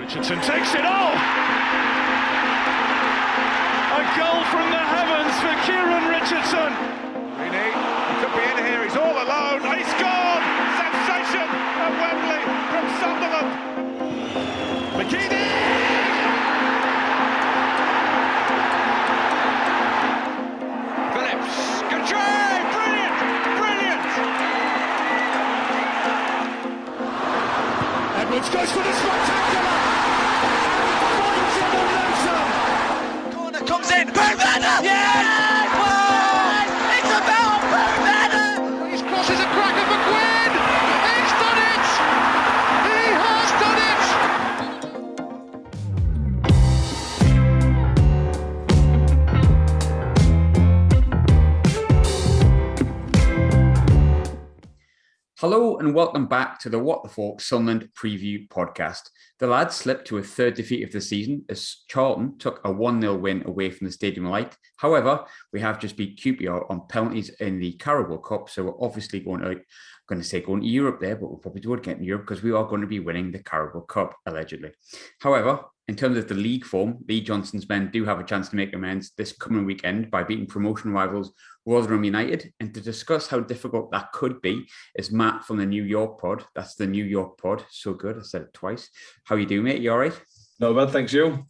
Richardson takes it all! A goal from the heavens for Kieran Richardson! Really, he could be in here, he's all alone, and he's scored! Sensation at Wembley from Sunderland! McKeady! Phillips, good try! Brilliant! Brilliant! Edwards goes for the spectacular! Corner comes in, Pavetta! Yes! Oh! It's about Pavetta! His cross is a cracker for Quinn! He's done it! He has done it! Hello and welcome back to the What the Falk Sunderland preview podcast. The lads slipped to a third defeat of the season as Charlton took a 1-0 win away from the Stadium Light. However, we have just beat QPR on penalties in the Caraboa Cup, so we're obviously going to Europe there, but we'll probably do it again in Europe because we are going to be winning the Caraboa Cup, allegedly. However, in terms of the league form, Lee Johnson's men do have a chance to make amends this coming weekend by beating promotion rivals Rotherham United. And to discuss how difficult that could be is Matt from the New York pod. That's the New York pod. So good. I said it twice. How you doing, mate? You all right? No bad, thanks, you.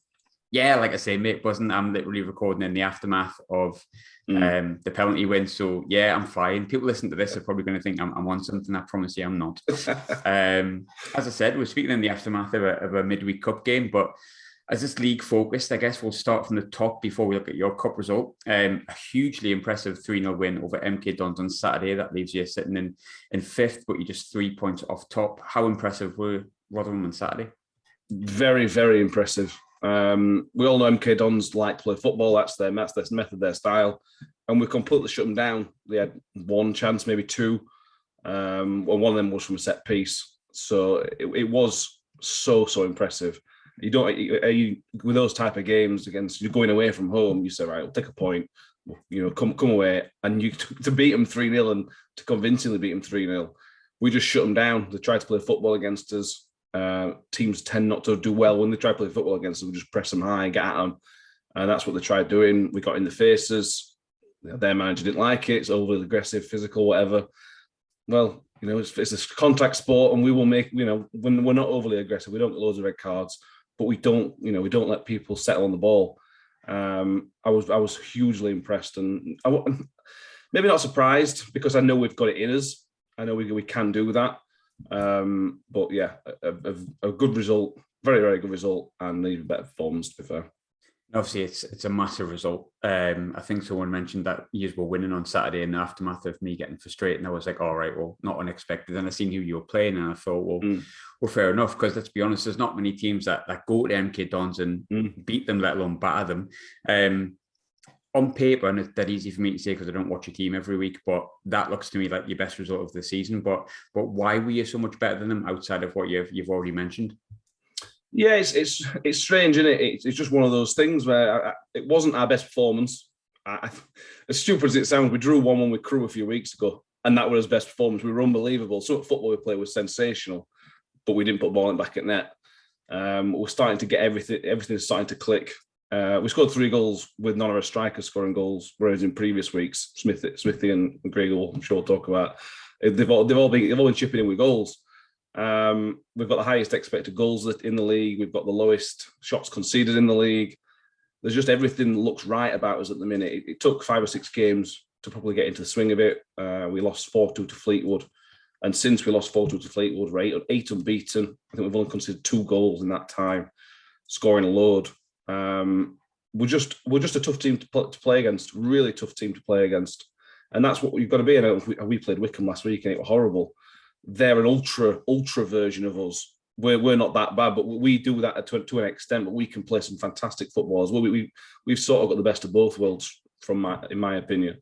Yeah, like I say, mate, I'm literally recording in the aftermath of the penalty win. So yeah, I'm flying. People listening to this are probably going to think I'm on something. I promise you I'm not. As I said, we're speaking in the aftermath of a midweek cup game, but as this league focused, I guess we'll start from the top before we look at your cup result. A hugely impressive 3-0 win over MK Dons on Saturday. That leaves you sitting in fifth, but you're just 3 points off top. How impressive were Rotherham on Saturday? Very, very impressive. We all know MK Dons like to play football. That's their method, their style. And we completely shut them down. They had one chance, maybe two. And one of them was from a set piece. So it was so impressive. With those type of games against, you're going away from home, you say, right, we'll take a point, come away, and you to beat them 3-0 and to convincingly beat them 3-0, we just shut them down. They tried to play football against us. Teams tend not to do well when they try to play football against us. We just press them high and get at them, and that's what they tried doing. We got in the faces. Their manager didn't like it. It's overly aggressive, physical, whatever. Well, it's a contact sport, and we will make. When we're not overly aggressive, we don't get loads of red cards. But we don't let people settle on the ball. I was hugely impressed, and maybe not surprised because I know we've got it in us. I know we can do that. But yeah, a good result, very, very good result, and even better performance, to be fair. Obviously, it's a massive result. I think someone mentioned that you were winning on Saturday in the aftermath of me getting frustrated, and I was like, all right, well, not unexpected. And I seen who you were playing, and I thought, well, fair enough, because let's be honest, there's not many teams that go to MK Dons and beat them, let alone batter them. On paper, and it's that easy for me to say because I don't watch your team every week, but that looks to me like your best result of the season. But why were you so much better than them outside of what you've already mentioned? Yeah, it's strange, isn't it? It's just one of those things where it wasn't our best performance. As stupid as it sounds, we drew 1-1 with Crewe a few weeks ago, and that was his best performance. We were unbelievable. Some football we played was sensational, but we didn't put the ball in back at net. We're starting to get everything's starting to click. We scored 3 goals with none of our strikers scoring goals, whereas in previous weeks, Smithy and Grigg, I'm sure we'll talk about, they've all been chipping in with goals. We've got the highest expected goals in the league. We've got the lowest shots conceded in the league. There's just everything that looks right about us at the minute. It took 5 or 6 games to probably get into the swing of it. We lost 4-2 to Fleetwood. And since we lost 4-2 to Fleetwood, we're 8 unbeaten. I think we've only conceded 2 goals in that time, scoring a load. We're just a tough team to play against, really tough team to play against. And that's what we've got to be. And we played Wickham last week and it was horrible. They're an ultra version of us. We're not that bad, but we do that to an extent. But we can play some fantastic football as well. We've sort of got the best of both worlds, in my opinion.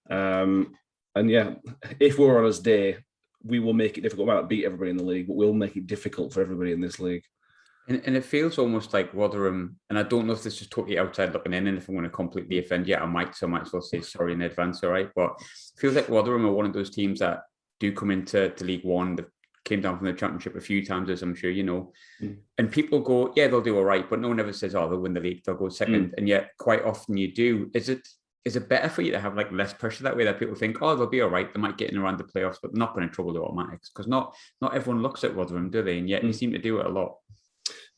And yeah, if we're on his day, we will make it difficult. We might not beat everybody in the league, but we'll make it difficult for everybody in this league. And it feels almost like Rotherham, and I don't know if this is totally outside looking in, and if I'm going to completely offend you, I might as well say sorry in advance, all right? But it feels like Rotherham are one of those teams that do come into League One, they've came down from the Championship a few times, as I'm sure you know. And people go, yeah, they'll do all right, but no one ever says, oh, they'll win the league, they'll go second. And yet quite often you do. Is it better for you to have like less pressure that way, that people think, oh, they'll be all right, they might get in around the playoffs, but they're not going to trouble the automatics? Because not everyone looks at Rotherham, do they? And yet you seem to do it a lot.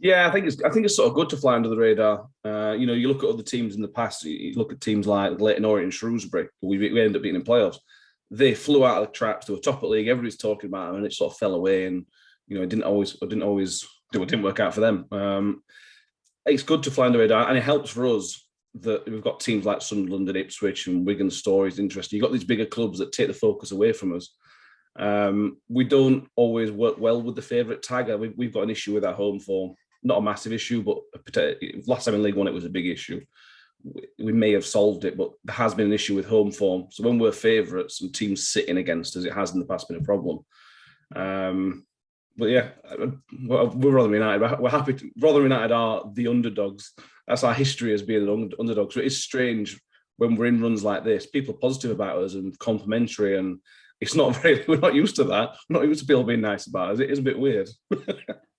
Yeah, I think it's sort of good to fly under the radar. You look at other teams in the past. You look at teams like Leyton Orient and Shrewsbury, who we ended up beating in playoffs. They flew out of the traps to a top of the league. Everybody's talking about them, and it sort of fell away. And it didn't work out for them. It's good to fly under the radar, and it helps for us that we've got teams like Sunderland and Ipswich and Wigan Stories interesting. You've got these bigger clubs that take the focus away from us. We don't always work well with the favourite tag. We've got an issue with our home form. Not a massive issue, but last time in League One it was a big issue. We may have solved it, but there has been an issue with home form. So when we're favourites and teams sitting against us, it has in the past been a problem. But yeah, we're Rotherham United. We're happy. Rotherham United are the underdogs. That's our history as being an underdog. So it is strange when we're in runs like this. People are positive about us and complimentary, and it's not we're not used to that. We're not used to people being nice about us. It is a bit weird.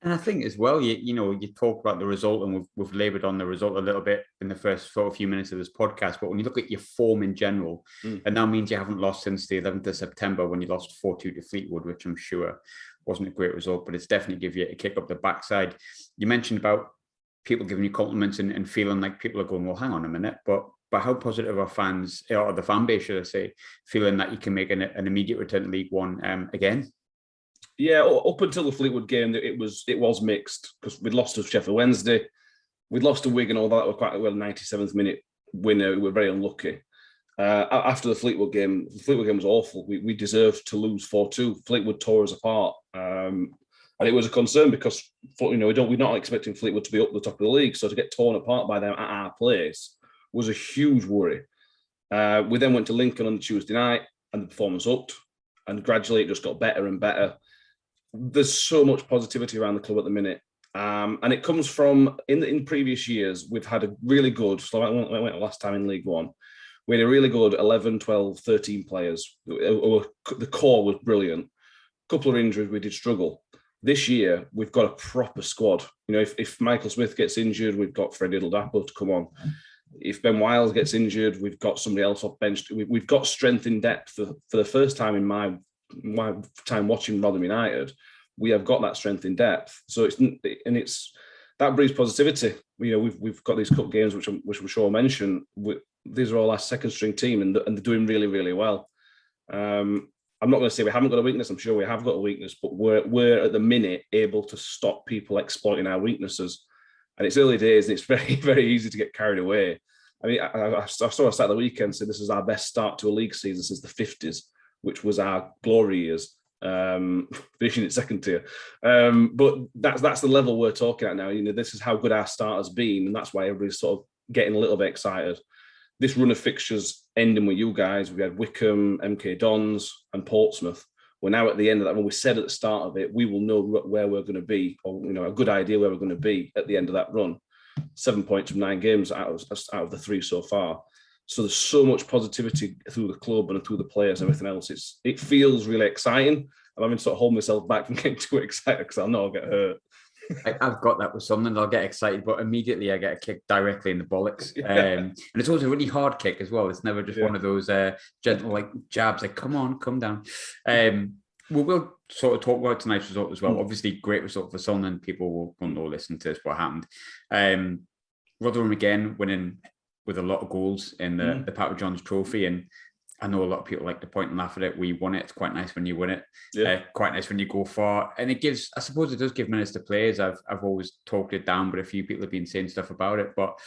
And I think as well, you talk about the result, and we've laboured on the result a little bit in the first few minutes of this podcast. But when you look at your form in general, and that means you haven't lost since the 11th of September when you lost 4-2 to Fleetwood, which I'm sure wasn't a great result, but it's definitely give you a kick up the backside. You mentioned about people giving you compliments and feeling like people are going, well, hang on a minute, but how positive are fans, or the fan base, should I say, feeling that you can make an immediate return to League One again? Yeah, up until the Fleetwood game, it was mixed because we'd lost to Sheffield Wednesday, we'd lost to Wigan, although that was quite a 97th minute winner. We were very unlucky. After the Fleetwood game was awful. We deserved to lose 4-2. Fleetwood tore us apart, and it was a concern because we're not expecting Fleetwood to be up the top of the league, so to get torn apart by them at our place was a huge worry. We then went to Lincoln on the Tuesday night, and the performance upped, and gradually it just got better and better. There's so much positivity around the club at the minute. And it comes from, in previous years, we've had a really good, so I went last time in League One, we had a really good 11, 12, 13 players. The core was brilliant. A couple of injuries, we did struggle. This year, we've got a proper squad. If Michael Smith gets injured, we've got Freddie Ladapo to come on. If Ben Wiles gets injured, we've got somebody else off bench. We've got strength in depth for the first time in my time watching Rotherham United. We have got that strength in depth. So it's that breeds positivity. We've got these cup games, which I'm sure I'll mention. These are all our second string team, and they're doing really, really well. I'm not going to say we haven't got a weakness. I'm sure we have got a weakness, but we're at the minute able to stop people exploiting our weaknesses. And it's early days, and it's very, very easy to get carried away. I mean, I saw a stat of the weekend say this is our best start to a league season since the 50s, which was our glory years, finishing in second tier. But that's the level we're talking at now. This is how good our start has been, and that's why everybody's sort of getting a little bit excited. This run of fixtures ending with you guys, we had Wickham, MK Dons, and Portsmouth. We're now at the end of that. When we said at the start of it, we will know where we're going to be, or a good idea where we're going to be at the end of that run. 7 points from 9 games out of the 3 so far. So there's so much positivity through the club and through the players and everything else. It feels really exciting. I'm having to sort of hold myself back from getting too excited because I know I'll get hurt. I've got that with something. I'll get excited, but immediately I get a kick directly in the bollocks. Yeah. And it's always a really hard kick as well. It's never just one of those gentle jabs, come on, come down. We'll sort of talk about tonight's result as well. Obviously, great result for Sunderland. People will know, listen to this, what happened. Rotherham again winning with a lot of goals in the Papa John's Trophy, and I know a lot of people like to point and laugh at it. We won it. It's quite nice when you win it. Yeah. Quite nice when you go far. And it gives, I suppose it does give minutes to players. I've always talked it down, but a few people have been saying stuff about it. But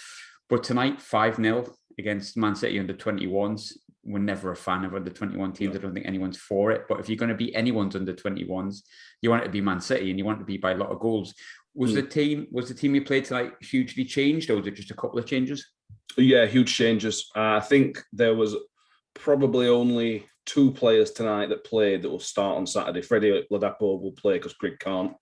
tonight, 5-0 against Man City under 21s. We're never a fan of under 21 teams. No. I don't think anyone's for it. But if you're going to be anyone's under 21s, you want it to be Man City, and you want it to be by a lot of goals. Was the team you played tonight hugely changed, or was it just a couple of changes? Yeah, huge changes. I think there was probably only 2 players tonight that will start on Saturday. Freddie Ladapo will play because Grigg can't.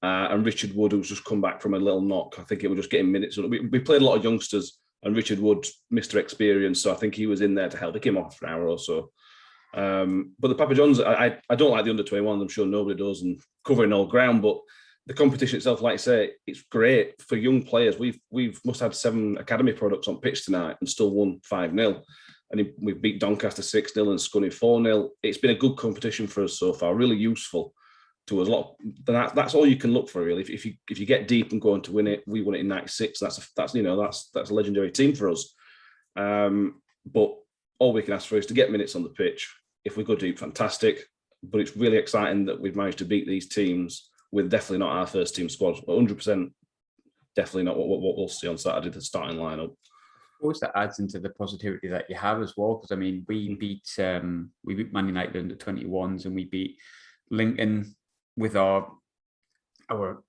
And Richard Wood, who's just come back from a little knock. I think it was just getting minutes. We played a lot of youngsters, and Richard Wood, Mr. Experience, so I think he was in there to help. He came off for an hour or so. But the Papa Johns, I don't like the under-21. I'm sure nobody does, and covering all ground. But the competition itself, like I say, it's great for young players. We've must have 7 academy products on pitch tonight and still won 5-0. And we've beat Doncaster 6-0 and Scunny 4-0. It's been a good competition for us so far, really useful to us. That's all you can look for, really. If you get deep and go on to win it, we won it in '96. That's a legendary team for us. But all we can ask for is to get minutes on the pitch. If we go deep, fantastic. But it's really exciting that we've managed to beat these teams with definitely not our first team squad. 100% definitely not what we'll see on Saturday, the starting lineup. Of course, that adds into the positivity that you have as well. Because I mean, we beat Man United under 21s, and we beat Lincoln with our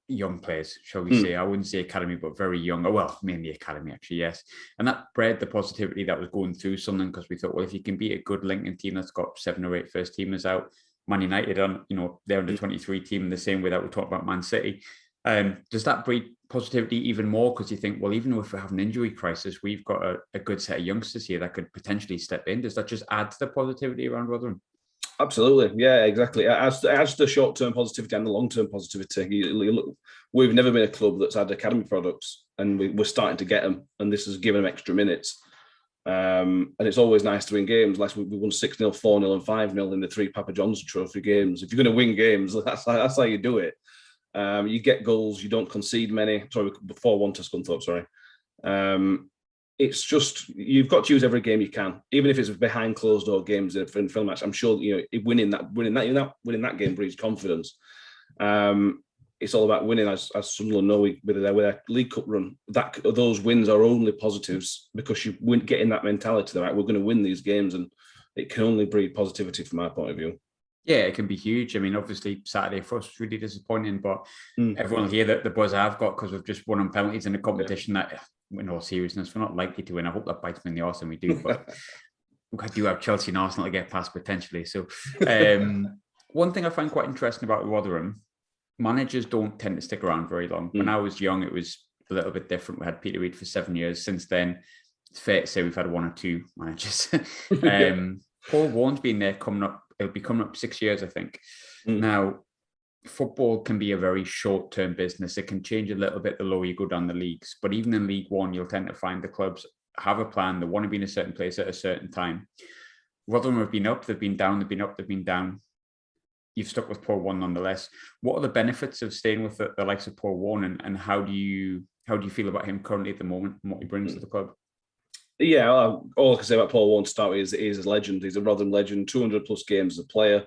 young players, shall we say. I wouldn't say academy, but very young. Well, mainly academy, actually, yes. And that bred the positivity that was going through Sunderland, because we thought, well, if you can beat a good Lincoln team that's got 7 or 8 first teamers out, Man United on, they're under 23 team in the same way that we talk about Man City. Does that breed positivity even more? Because you think, well, even if we have an injury crisis, we've got a good set of youngsters here that could potentially step in. Does that just add to the positivity around Rotherham? Absolutely, yeah, exactly. It adds to the short-term positivity and the long-term positivity. We've never been a club that's had academy products, and we're starting to get them, and this has given them extra minutes. And it's always nice to win games. Like we won 6-0, 4-0, and 5-0 in the 3 Papa John's Trophy games. If you're going to win games, that's how you do it. You get goals, you don't concede many. Sorry, 4-1 to Scunthorpe, sorry. It's just, you've got to use every game you can, even if it's behind closed door games in film match. I'm sure winning that game breeds confidence. It's all about winning, as Sunderland know with their League Cup run. Those wins are only positives because you wouldn't get in that mentality that, right, we're going to win these games, and it can only breed positivity from my point of view. Yeah, it can be huge. I mean, obviously Saturday for us was really disappointing, but everyone will hear that the buzz I've got because we've just won on penalties in a competition that, in all seriousness, we're not likely to win. I hope that bites me in the arse and we do, but we do have Chelsea and Arsenal to get past potentially. So one thing I find quite interesting about Rotherham, managers don't tend to stick around very long. When I was young, it was a little bit different. We had Peter Reid for 7 years. Since then, it's fair to say we've had 1 or 2 managers. Paul Warne's been there it'll be coming up 6 years, I think. Now, football can be a very short-term business. It can change a little bit the lower you go down the leagues. But even in League One, you'll tend to find the clubs have a plan. They want to be in a certain place at a certain time. Rotherham have been up, they've been down, they've been up, they've been down. You've stuck with Paul Warne nonetheless. What are the benefits of staying with the likes of Paul Warne, and how do you feel about him currently at the moment and what he brings to the club? Yeah, all I can say about Paul Warne to start with is he's a legend. He's a Rotherham legend, 200 plus games as a player.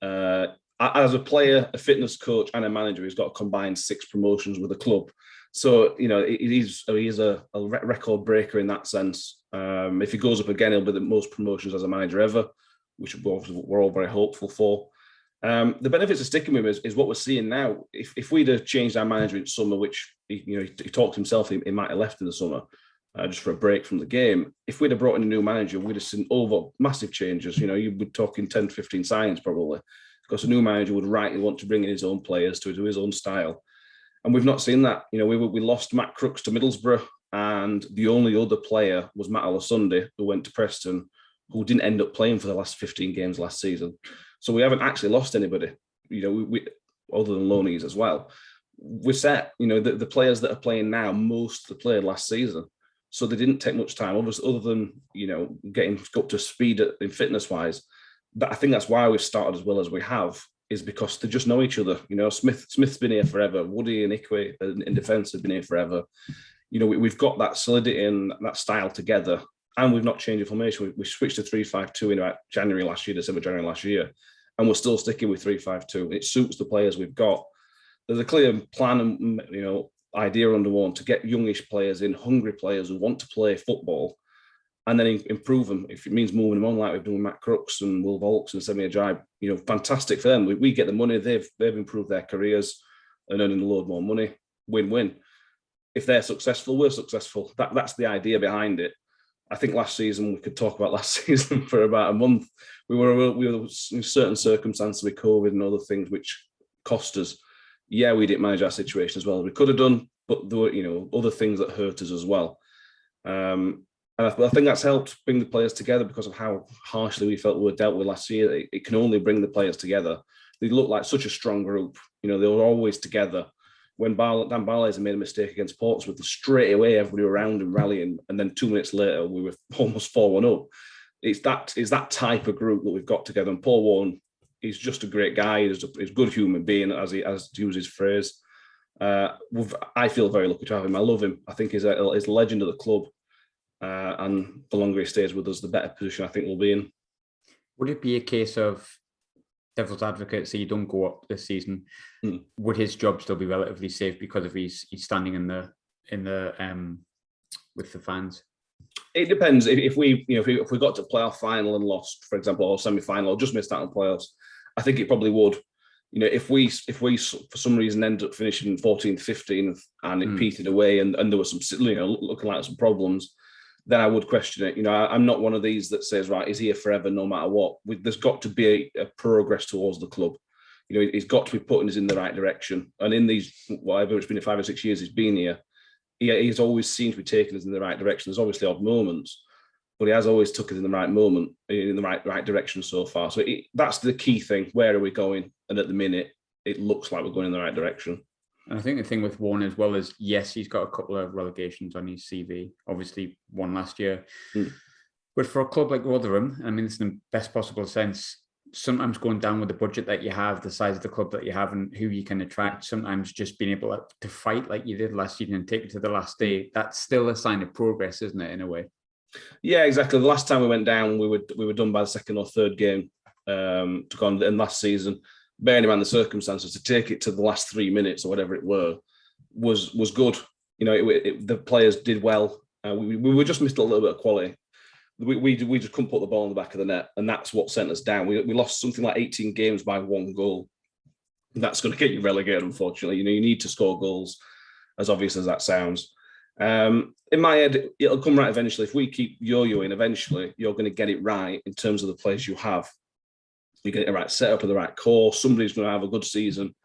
As a player, a fitness coach and a manager, he's got a combined 6 promotions with the club. So, he's a record breaker in that sense. If he goes up again, he'll be the most promotions as a manager ever, which we're all very hopeful for. The benefits of sticking with him is what we're seeing now. If we'd have changed our manager in summer, which he talked himself, he might have left in the summer, just for a break from the game. If we'd have brought in a new manager, we'd have seen massive changes. You'd be talking 10 to 15 signings probably, because a new manager would rightly want to bring in his own players to his own style. And we've not seen that. We lost Matt Crooks to Middlesbrough, and the only other player was Matt Alasunde, who went to Preston, who didn't end up playing for the last 15 games last season. So we haven't actually lost anybody, we other than loanees as well. We're set. The players that are playing now, most of the played last season. So they didn't take much time, obviously, other than, getting up to speed in fitness-wise. But I think that's why we've started as well as we have, is because they just know each other. Smith's been here forever. Woody and Ikwe in defence have been here forever. We've got that solidity and that style together, and we've not changed the formation. We switched to 3-5-2 in about December, January last year, and we're still sticking with 3-5-2. It suits the players we've got. There's a clear plan and, idea under Warne to get youngish players in, hungry players who want to play football, and then improve them. If it means moving them on, like we've done with Matt Crooks and Will Volks and Semi Ajayi, fantastic for them. We get the money, they've improved their careers and earning a load more money. Win-win. If they're successful, we're successful. That's the idea behind it. I think last season, we could talk about last season for about a month. We were in certain circumstances with COVID and other things which cost us. Yeah, we didn't manage our situation as well as we could have done, but there were, other things that hurt us as well. And I think that's helped bring the players together because of how harshly we felt we were dealt with last year. It can only bring the players together. They look like such a strong group. They were always together. When Dan Barlaser made a mistake against Portsmouth, straight away everybody around him rallying, and then 2 minutes later we were almost 4-1 up. It's that type of group that we've got together. And Paul Warne, he's just a great guy. He's a good human being, as to use his phrase. I feel very lucky to have him. I love him. I think he's a legend of the club. And the longer he stays with us, the better position I think we'll be in. Would it be a case of devil's advocate, say you don't go up this season, would his job still be relatively safe because of he's standing in the with the fans? It depends. If we got to playoff final and lost, for example, or semi-final, or just missed out on playoffs, I think it probably would. If we for some reason end up finishing 14th, 15th, and it petered away, and there was some looking like some problems, then I would question it. I'm not one of these that says, right, he's here forever no matter what. There's got to be a progress towards the club. He's got to be putting us in the right direction. And in these, whatever it's been 5 or 6 years he's been here, he's always seemed to be taking us in the right direction. There's obviously odd moments, but he has always took us in the right moment, in the right direction so far. So that's the key thing. Where are we going? And at the minute, it looks like we're going in the right direction. And I think the thing with Warne as well is, yes, he's got a couple of relegations on his CV, obviously one last year. But for a club like Rotherham, I mean, it's in the best possible sense, sometimes going down with the budget that you have, the size of the club that you have and who you can attract, sometimes just being able to fight like you did last season and take it to the last day, that's still a sign of progress, isn't it, in a way? Yeah, exactly. The last time we went down, we were done by the second or third game to go on in last season. Bearing in mind the circumstances, to take it to the last 3 minutes or whatever it was good. The players did well. We just missed a little bit of quality. We just couldn't put the ball in the back of the net, and that's what sent us down. We lost something like 18 games by 1 goal. That's going to get you relegated, unfortunately. You need to score goals, as obvious as that sounds. In my head, it'll come right eventually. If we keep yo-yoing, eventually you're going to get it right in terms of the players you have. You get the right setup of the right core. Somebody's going to have a good season.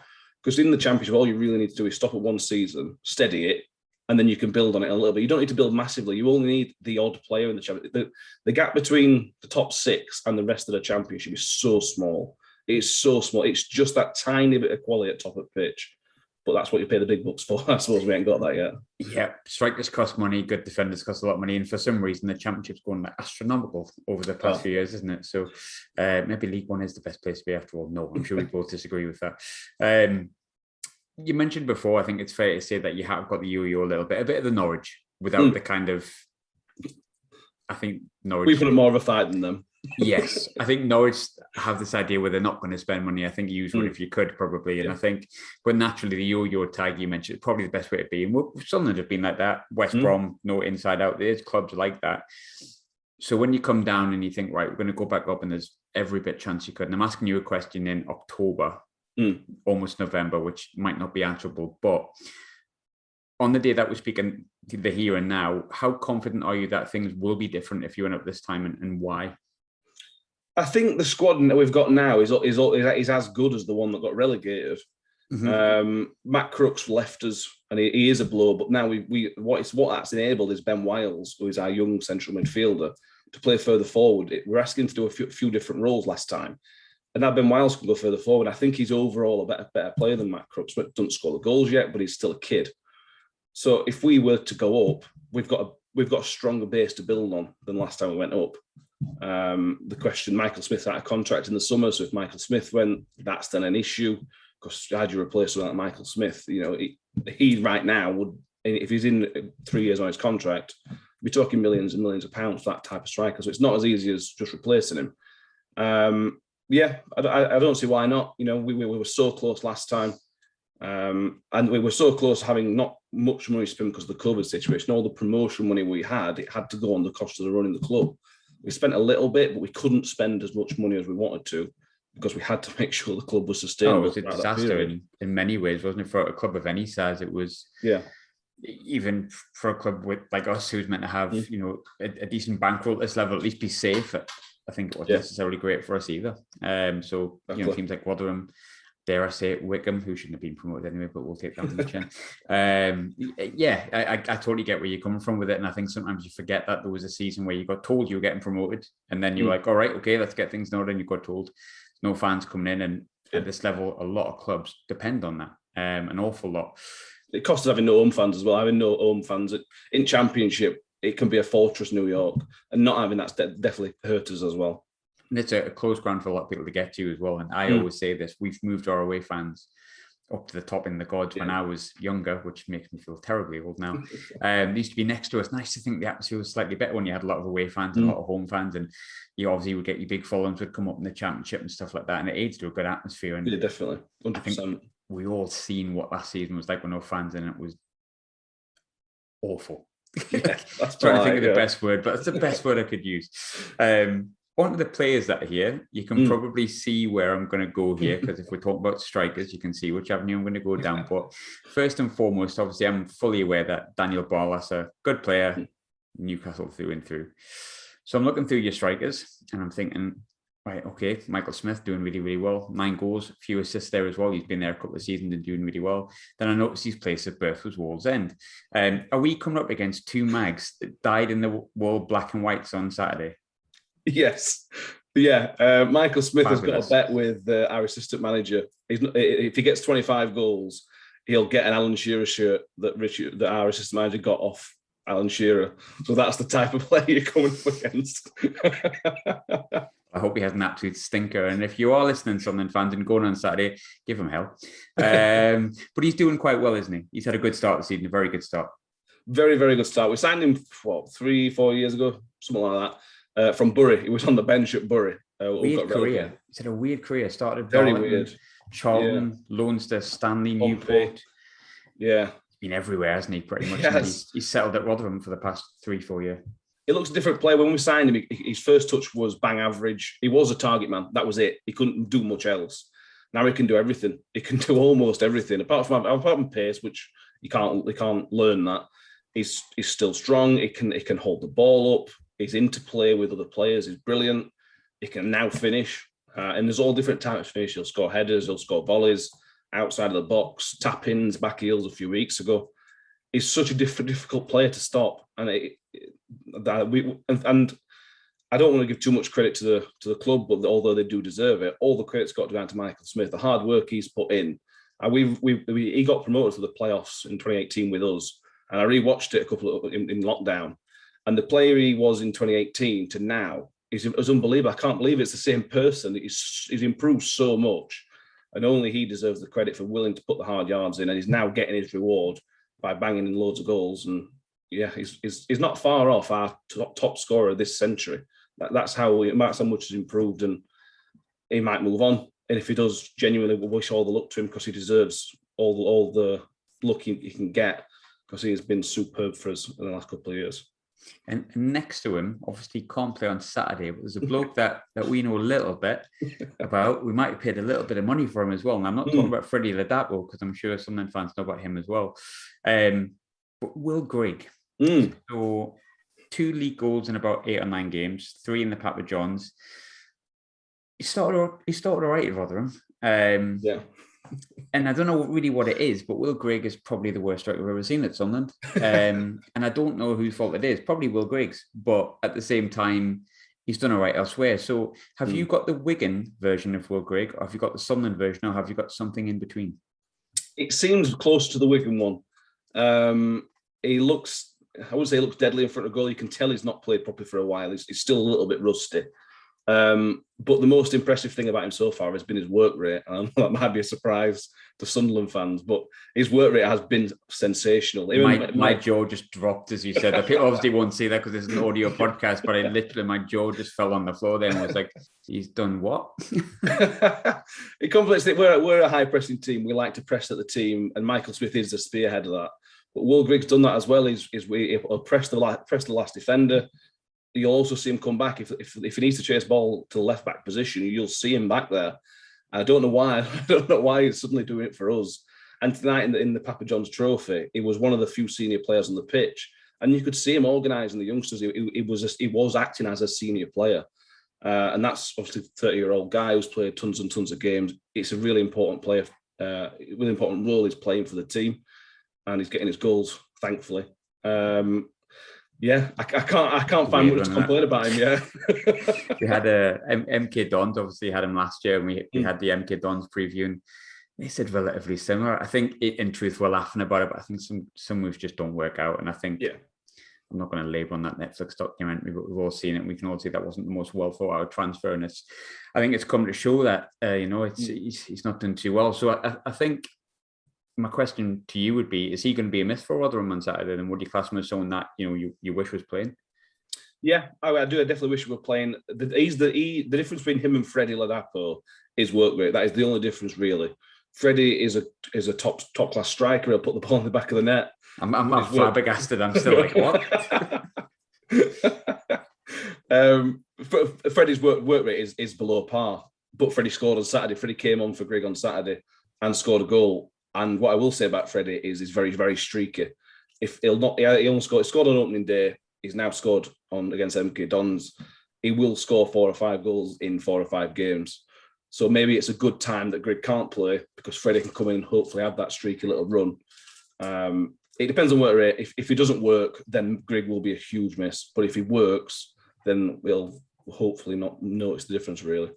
Because in the Championship, all you really need to do is stop at one season, steady it, and then you can build on it a little bit. You don't need to build massively. You only need the odd player in the Championship. The gap between the top 6 and the rest of the Championship is so small. It's so small. It's just that tiny bit of quality at top of pitch. But that's what you pay the big bucks for. I suppose we ain't got that yet. Yeah, strikers cost money, good defenders cost a lot of money, and for some reason the Championship's going astronomical over the past few years, isn't it? So maybe League One is the best place to be after all. No, I'm sure we both disagree with that. You mentioned before, I think it's fair to say that you have got the yo-yo a bit of the Norwich, without the kind of, I think Norwich... We put it more of a fight than them. Yes, I think Norwich have this idea where they're not going to spend money. I think you use one if you could, probably. And I think, but naturally, the yo-yo tag you mentioned is probably the best way to be. And Sunderland have been like that. West Brom, no inside out. There's clubs like that. So when you come down and you think, right, we're going to go back up and there's every bit chance you could. And I'm asking you a question in October, almost November, which might not be answerable. But on the day that we're speaking, the here and now, how confident are you that things will be different if you went up this time, and why? I think the squad that we've got now is as good as the one that got relegated. Matt Crooks left us, and he is a blow. But now what that's enabled is Ben Wiles, who is our young central midfielder, to play further forward. We're asking him to do a few different roles last time, and now Ben Wiles can go further forward. I think he's overall a better player than Matt Crooks, but doesn't score the goals yet. But he's still a kid. So if we were to go up, we've got a stronger base to build on than last time we went up. The question, Michael Smith's out of contract in the summer, so if Michael Smith went, that's then an issue, because how do you replace someone like Michael Smith? He right now would, if he's in 3 years on his contract, we're talking millions and millions of pounds for that type of striker. So it's not as easy as just replacing him. I don't see why not. We were so close last time, and we were so close having not much money spent because of the COVID situation. All the promotion money we had, it had to go on the cost of the running the club. We spent a little bit, but we couldn't spend as much money as we wanted to because we had to make sure the club was sustainable. It was a disaster in many ways, wasn't it? For a club of any size, it was. Yeah. Even for a club like us, who's meant to have a decent bankroll at this level, at least be safe. I think it wasn't necessarily great for us either. Teams like Rotherham dare I say it, Wickham, who shouldn't have been promoted anyway, but we'll take that on the chin. I totally get where you're coming from with it. And I think sometimes you forget that there was a season where you got told you were getting promoted and then you're like, all right, okay, let's get things in order. And you got told no fans coming in. And at this level, a lot of clubs depend on that, an awful lot. It costs having no home fans as well. Having no home fans in Championship, it can be a fortress, New York. And not having that's definitely hurt us as well. And it's a close ground for a lot of people to get to as well. And I always say this, we've moved our away fans up to the top in the gods when I was younger, which makes me feel terribly old now. They used to be next to us. Nice to think the atmosphere was slightly better when you had a lot of away fans and a lot of home fans. And you obviously would get your big followings would come up in the Championship and stuff like that. And it aids to a good atmosphere. And yeah, definitely. 100%. I think we all seen what last season was like with no fans in it. It was awful. Yeah, that's trying to think of the best word, but it's the best word I could use. One of the players that are here, you can probably see where I'm going to go here, because if we're talking about strikers, you can see which avenue I'm going to go down. But first and foremost, obviously, I'm fully aware that Daniel Barlas, a good player, Newcastle through and through. So I'm looking through your strikers and I'm thinking, right, okay, Michael Smith doing really, really well. 9 goals, a few assists there as well. He's been there a couple of seasons and doing really well. Then I noticed his place of birth was Wallsend. Are we coming up against 2 mags that died in the World Black and Whites on Saturday? Yes. Yeah. Michael Smith Fabulous. has got a bet with our assistant manager. If he gets 25 goals, he'll get an Alan Shearer shirt that our assistant manager got off Alan Shearer. So that's the type of player you're coming up against. I hope he has an absolute stinker. And if you are listening, Sunderland fans, and going on Saturday, give him hell. But he's doing quite well, isn't he? He's had a good start this season, a very good start. Very, very good start. We signed him, 3-4 years ago, something like that. From Bury. He was on the bench at Bury. Weird career. He's had a weird career. Started very Darlington, weird. Charlton, Leinster, Stanley, Pompey. Newport. Yeah. He's been everywhere, hasn't he? Pretty much. Yes. He's settled at Rotherham for the past 3-4 years. He looks a different player. When we signed him, his first touch was bang average. He was a target man. That was it. He couldn't do much else. Now he can do everything. He can do almost everything. Apart from pace, which he can't learn that. He's still strong. He can hold the ball up. He's interplay with other players. He's brilliant. He can now finish. And there's all different types of finish. He'll score headers. He'll score volleys outside of the box, tap-ins, back heels a few weeks ago. He's such a difficult player to stop. And and I don't want to give too much credit to the club, but although they do deserve it, all the credit's got to go down to Michael Smith. The hard work he's put in. He got promoted to the playoffs in 2018 with us, and I rewatched it in lockdown. And the player he was in 2018 to now is unbelievable. I can't believe it's the same person. He's improved so much, and only he deserves the credit for willing to put the hard yards in. And he's now getting his reward by banging in loads of goals. And yeah, he's not far off our top scorer this century. That's how much has improved, and he might move on. And if he does, genuinely, we'll wish all the luck to him, because he deserves all the luck he can get, because he has been superb for us in the last couple of years. And next to him, obviously can't play on Saturday, but there's a bloke that we know a little bit about. We might have paid a little bit of money for him as well. And I'm not talking about Freddie Ladapo, because I'm sure some fans know about him as well. But Will Grigg. So 2 league goals in about 8 or 9 games, 3 in the Papa Johns. He started all right at Rotherham. Yeah. And I don't know really what it is, but Will Grigg is probably the worst striker I've ever seen at Sunderland. And I don't know whose fault it is. Probably Will Grigg's. But at the same time, he's done all right elsewhere. So have you got the Wigan version of Will Grigg, or have you got the Sunderland version, or have you got something in between? It seems close to the Wigan one. He looks, I wouldn't say he looks deadly in front of goal. You can tell he's not played properly for a while. He's still a little bit rusty. But the most impressive thing about him so far has been his work rate. And that might be a surprise to Sunderland fans, but his work rate has been sensational. My jaw just dropped as you said that. People obviously won't see that because it's an audio podcast, but my jaw just fell on the floor there and was like, he's done what? It complements it. We're a high pressing team. We like to press at the team, and Michael Smith is the spearhead of that. But Will Grigg's done that as well. He'll press the last defender. You'll also see him come back if he needs to chase ball to the left back position. You'll see him back there. I don't know why. I don't know why he's suddenly doing it for us. And tonight in the Papa John's Trophy, he was one of the few senior players on the pitch, and you could see him organising the youngsters. He was acting as a senior player. And that's obviously a 30-year-old guy who's played tons and tons of games. It's a really important player, really important role he's playing for the team, and he's getting his goals, thankfully. I can't find much to complain about him. Yeah, we had MK Dons. Obviously, had him last year, and we had the MK Dons preview, and they said relatively similar. I think, in truth, we're laughing about it, but I think some moves just don't work out, and I think I'm not going to label on that Netflix documentary, but we've all seen it. And we can all see that wasn't the most well thought out transfer, and I think it's come to show that he's not done too well. So I think my question to you would be: is he going to be a miss for Rotherham on Saturday? And would you class him as someone that you wish was playing? Yeah, I do. I definitely wish he were playing. The difference between him and Freddie Ladapo is work rate. That is the only difference, really. Freddie is a top class striker. He'll put the ball in the back of the net. I'm flabbergasted. I'm still like, what? Freddie's work rate is below par, but Freddie scored on Saturday. Freddie came on for Grigg on Saturday and scored a goal. And what I will say about Freddie is he's very, very streaky. If he only scored on opening day, he's now scored on against MK Dons. He will score 4 or 5 goals in 4 or 5 games. So maybe it's a good time that Grigg can't play because Freddie can come in and hopefully have that streaky little run. It depends on work rate. If he doesn't work, then Grigg will be a huge miss. But if he works, then we'll hopefully not notice the difference, really.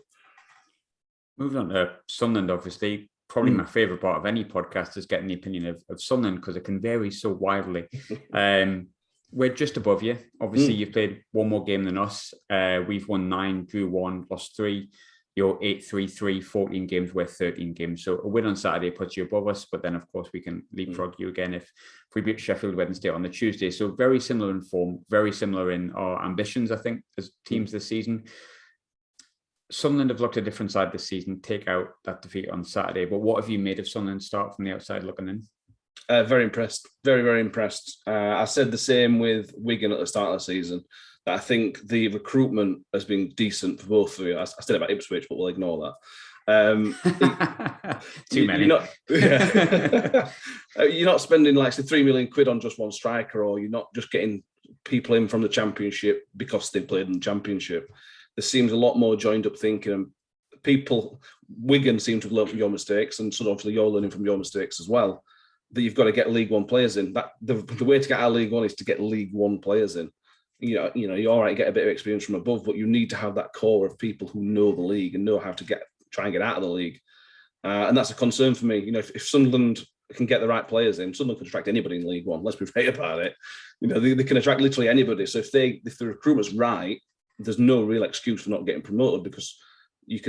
Moving on to Sunderland, obviously. Probably my favourite part of any podcast is getting the opinion of Sunderland because it can vary so wildly. We're just above you. Obviously, you've played one more game than us. We've won 9, drew 1, lost 3. You're 8-3-3, 14 games, we're 13 games. So a win on Saturday puts you above us, but then, of course, we can leapfrog you again if we beat Sheffield Wednesday on the Tuesday. So very similar in form, very similar in our ambitions, I think, as teams this season. Sunderland have looked a different side this season, take out that defeat on Saturday. But what have you made of Sunderland start from the outside looking in? Very impressed. Very, very impressed. I said the same with Wigan at the start of the season. I think the recruitment has been decent for both of you. I said about Ipswich, but we'll ignore that. Too many. You're not spending like say £3 million on just one striker, or you're not just getting people in from the Championship because they played in the Championship. There seems a lot more joined up thinking. Wigan seem to have learned from your mistakes, and so obviously you're learning from your mistakes as well. That you've got to get League One players in. That the way to get out of League One is to get League One players in. You're all right, get a bit of experience from above, but you need to have that core of people who know the league and know how to try and get out of the league. And that's a concern for me. If Sunderland can get the right players in, Sunderland can attract anybody in League One. Let's be fair about it. They can attract literally anybody. So if the recruitment's right, there's no real excuse for not getting promoted because you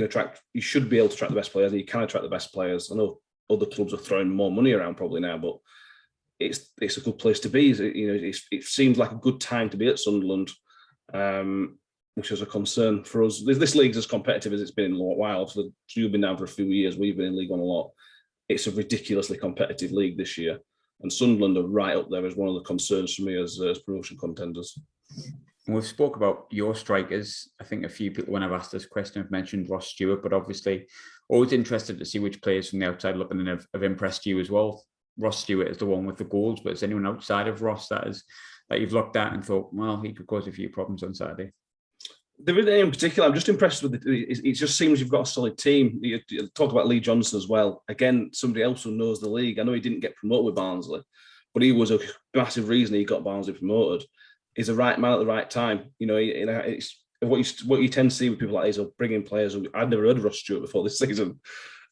should be able to attract the best players, and you can attract the best players. I know other clubs are throwing more money around probably now, but it's a good place to be. It seems like a good time to be at Sunderland, which is a concern for us. This league's as competitive as it's been in a while. So you've been down for a few years. We've been in League One a lot. It's a ridiculously competitive league this year, and Sunderland are right up there as one of the concerns for me as promotion contenders. We've spoke about your strikers. I think a few people, when I've asked this question, have mentioned Ross Stewart, but obviously always interested to see which players from the outside looking in have impressed you as well. Ross Stewart is the one with the goals, but is anyone outside of Ross that you've looked at and thought, well, he could cause a few problems on Saturday? There isn't any in particular. I'm just impressed with it just seems you've got a solid team. You talk about Lee Johnson as well. Again, somebody else who knows the league. I know he didn't get promoted with Barnsley, but he was a massive reason he got Barnsley promoted. He's the right man at the right time. It's what you tend to see with people like these. They'll bring in players who I'd never heard of Ross Stewart before this season,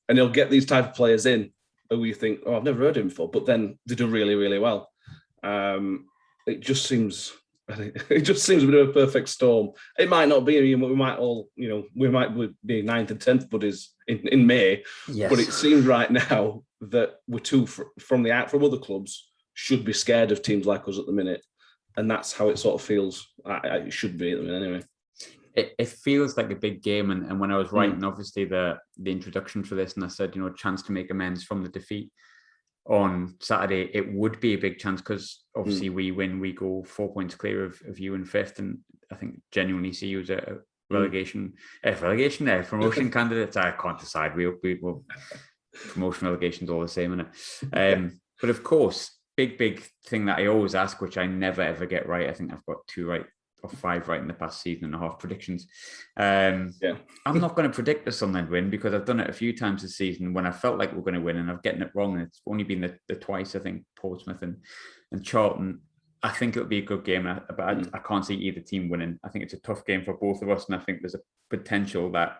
and they'll get these type of players in who you think, oh, I've never heard of him before, but then they do really, really well. It just seems a bit of a perfect storm. It might not be. We might be 9th and 10th buddies in May, yes. But it seems right now that we're two from other clubs should be scared of teams like us at the minute, and that's how it sort of feels. It should be at the minute anyway. It feels like a big game, and when I was writing, obviously the introduction for this, and I said, chance to make amends from the defeat on Saturday, it would be a big chance because obviously we win, we go 4 points clear of you in 5th, and I think genuinely see you as a promotion candidates. I can't decide. We promotion relegation's all the same, isn't it? But of course, big thing that I always ask, which I never ever get right. I think I've got 2 right or 5 right in the past season and a half predictions. Yeah. I'm not going to predict the Sunderland win because I've done it a few times this season when I felt like we're going to win and I've gotten it wrong. And it's only been the twice, I think, Portsmouth and Charlton. I think it'll be a good game, but I can't see either team winning. I think it's a tough game for both of us, and I think there's a potential that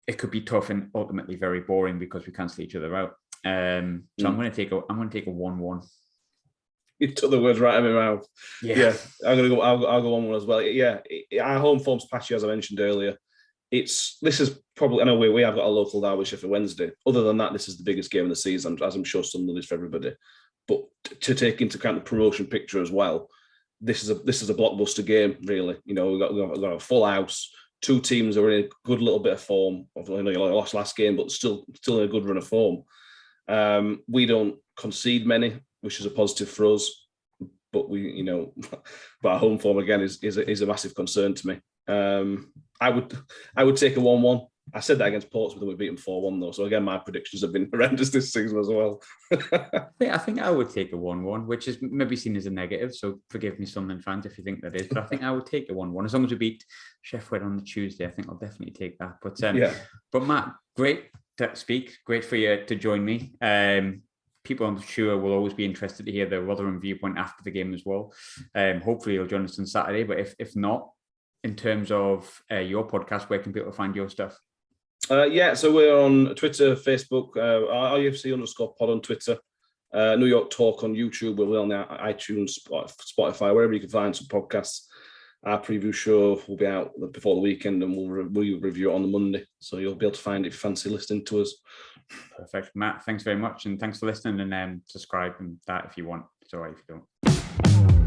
it could be tough and ultimately very boring because we cancel each other out. So I'm going to take a 1-1. You took the words right out of my mouth. Yeah, I'm gonna go. I'll go 1-1 as well. Yeah, our home form's patchy, as I mentioned earlier. This is probably. I know we have got a local derby for Wednesday. Other than that, this is the biggest game of the season, as I'm sure Sunderland is for everybody. But to take into account the promotion picture as well, this is a blockbuster game, really. You know, we've got a full house. Two teams are in a good little bit of form. I know you lost last game, but still in a good run of form. We don't concede many, which is a positive for us. But but our home form again is a massive concern to me. I would take a 1-1. I said that against Portsmouth and we beat them 4-1 though. So again, my predictions have been horrendous this season as well. I think I would take a 1-1, which is maybe seen as a negative. So forgive me, Sunderland fans, if you think that is. But I think I would take a 1-1 as long as we beat Sheffield on the Tuesday. I think I'll definitely take that. But But Matt, great to speak. Great for you to join me. People, I'm sure, will always be interested to hear the Rotherham viewpoint after the game as well. Hopefully, you'll join us on Saturday. But if not, in terms of your podcast, where can people find your stuff? So we're on Twitter, Facebook, RUFC_pod on Twitter, New York Talk on YouTube. We're on iTunes, Spotify, wherever you can find some podcasts. Our preview show will be out before the weekend and we'll review it on the Monday. So you'll be able to find it if you fancy listening to us. Perfect. Matt, thanks very much. And thanks for listening, and subscribe and that if you want. It's all right if you don't.